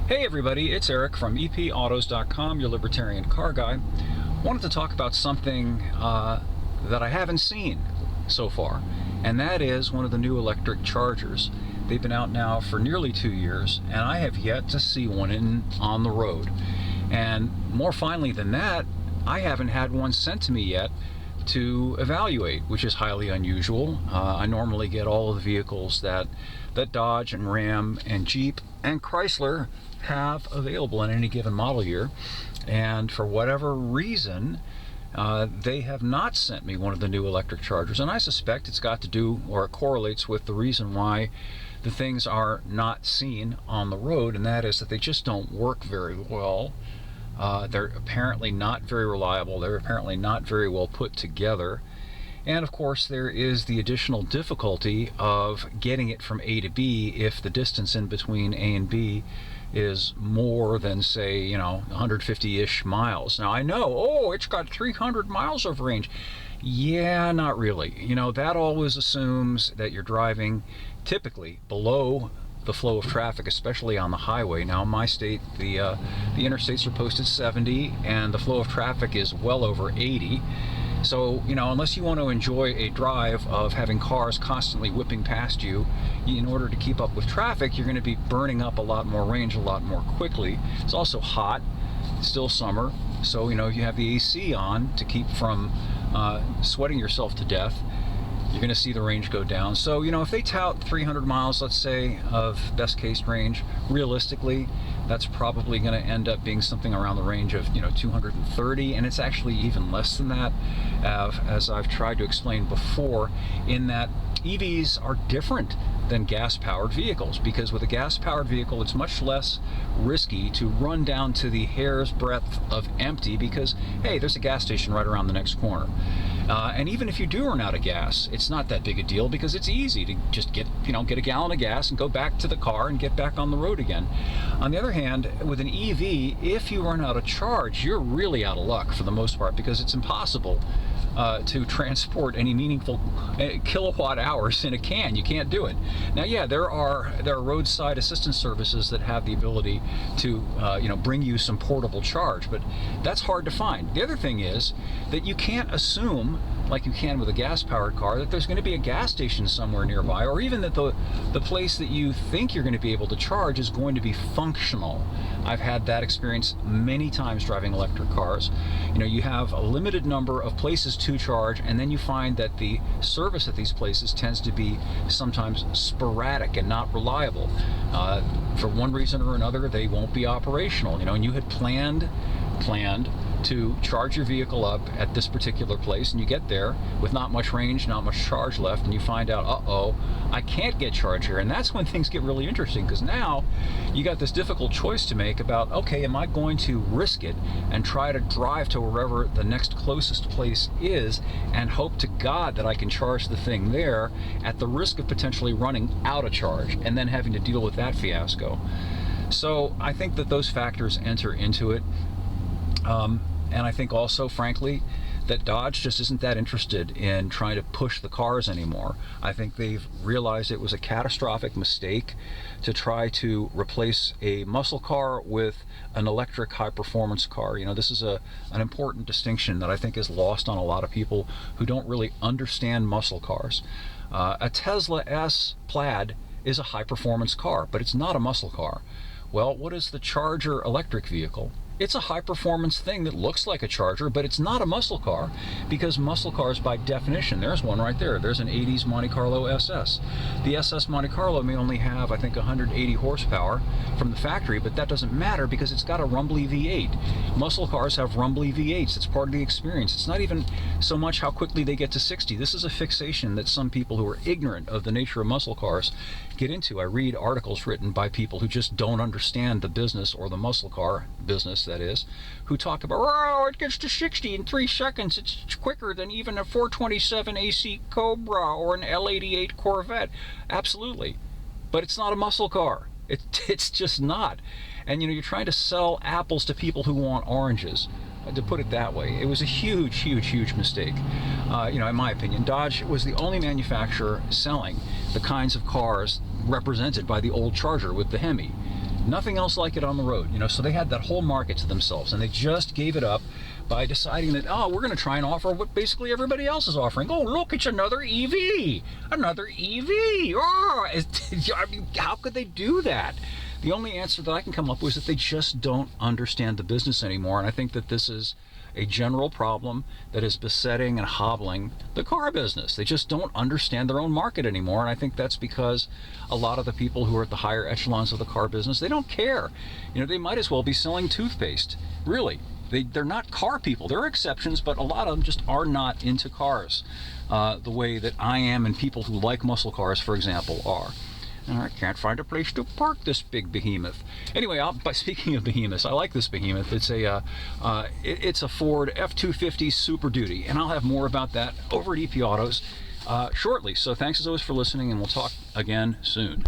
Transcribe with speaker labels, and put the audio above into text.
Speaker 1: Hey everybody, it's Eric from epautos.com, your libertarian car guy. Wanted to talk about something that I haven't seen so far, and that is one of the new electric chargers. They've been out now for nearly 2 years, and I have yet to see one on the road. And more finally than that, I haven't had one sent to me yet to evaluate, which is highly unusual. I normally get all of the vehicles that Dodge and Ram and Jeep and Chrysler have available in any given model year, and for whatever reason they have not sent me one of the new electric chargers, and I suspect it's got to do, or it correlates with the reason why the things are not seen on the road, and that is that they just don't work very well. They're apparently not very reliable. They're apparently not very well put together. And of course, there is the additional difficulty of getting it from A to B if the distance in between A and B is more than, say, 150-ish miles. Now, I know, oh, it's got 300 miles of range. Yeah, not really. That always assumes that you're driving typically below the flow of traffic, especially on the highway. Now, in my state, the interstates are posted 70, and the flow of traffic is well over 80. So, unless you want to enjoy a drive of having cars constantly whipping past you, in order to keep up with traffic, you're going to be burning up a lot more range a lot more quickly. It's also hot, it's still summer, so, you have the AC on to keep from sweating yourself to death. You're going to see the range go down. So, if they tout 300 miles, let's say, of best case range, realistically, that's probably going to end up being something around the range of, 230, and it's actually even less than that, as I've tried to explain before, in that EVs are different than gas-powered vehicles, because with a gas-powered vehicle, it's much less risky to run down to the hair's breadth of empty, because, hey, there's a gas station right around the next corner. And even if you do run out of gas, it's not that big a deal, because it's easy to just get a gallon of gas and go back to the car and get back on the road again. On the other hand, with an EV, if you run out of charge, you're really out of luck for the most part, because it's impossible to transport any meaningful kilowatt hours in a can. You can't do it. Now, yeah, there are roadside assistance services that have the ability to bring you some portable charge, but that's hard to find. The other thing is that you can't assume, like you can with a gas-powered car, that there's going to be a gas station somewhere nearby, or even that the place that you think you're going to be able to charge is going to be functional. I've had that experience many times driving electric cars. You have a limited number of places to charge, and then you find that the service at these places tends to be sometimes sporadic and not reliable. For one reason or another, they won't be operational. And you had planned to charge your vehicle up at this particular place, and you get there with not much range, not much charge left, and you find out, uh-oh, I can't get charge here. And that's when things get really interesting, because now you got this difficult choice to make about, okay, am I going to risk it and try to drive to wherever the next closest place is and hope to God that I can charge the thing there, at the risk of potentially running out of charge and then having to deal with that fiasco. So I think that those factors enter into it. And I think also, frankly, that Dodge just isn't that interested in trying to push the cars anymore. I think they've realized it was a catastrophic mistake to try to replace a muscle car with an electric high-performance car. This is an important distinction that I think is lost on a lot of people who don't really understand muscle cars. A Tesla S Plaid is a high-performance car, but it's not a muscle car. Well, what is the Charger electric vehicle? It's a high-performance thing that looks like a Charger, but it's not a muscle car, because muscle cars, by definition, there's one right there. There's an 80s Monte Carlo SS. The SS Monte Carlo may only have, I think, 180 horsepower from the factory, but that doesn't matter because it's got a rumbly V8. Muscle cars have rumbly V8s. It's part of the experience. It's not even so much how quickly they get to 60. This is a fixation that some people who are ignorant of the nature of muscle cars get into. I read articles written by people who just don't understand the business, or the muscle car business, that is, who talk about, oh, it gets to 60 in 3 seconds. It's quicker than even a 427 AC Cobra or an L88 Corvette. Absolutely. But it's not a muscle car. It's just not. And, you're trying to sell apples to people who want oranges, to put it that way. It was a huge, huge, huge mistake. In my opinion, Dodge was the only manufacturer selling the kinds of cars represented by the old Charger with the Hemi. Nothing else like it on the road, you know. So they had that whole market to themselves, and they just gave it up by deciding that, oh, we're going to try and offer what basically everybody else is offering. Oh, look, it's another EV, another EV. Oh, I mean, how could they do that? The only answer that I can come up with is that they just don't understand the business anymore, and I think that this is a general problem that is besetting and hobbling the car business. They just don't understand their own market anymore, and I think that's because a lot of the people who are at the higher echelons of the car business, they don't care. You know, they might as well be selling toothpaste. Really, they're not car people. There are exceptions, but a lot of them just are not into cars the way that I am, and people who like muscle cars, for example, are. I can't find a place to park this big behemoth. Anyway, by speaking of behemoths, I like this behemoth. It's a Ford F-250 Super Duty, and I'll have more about that over at EP Autos shortly. So thanks as always for listening, and we'll talk again soon.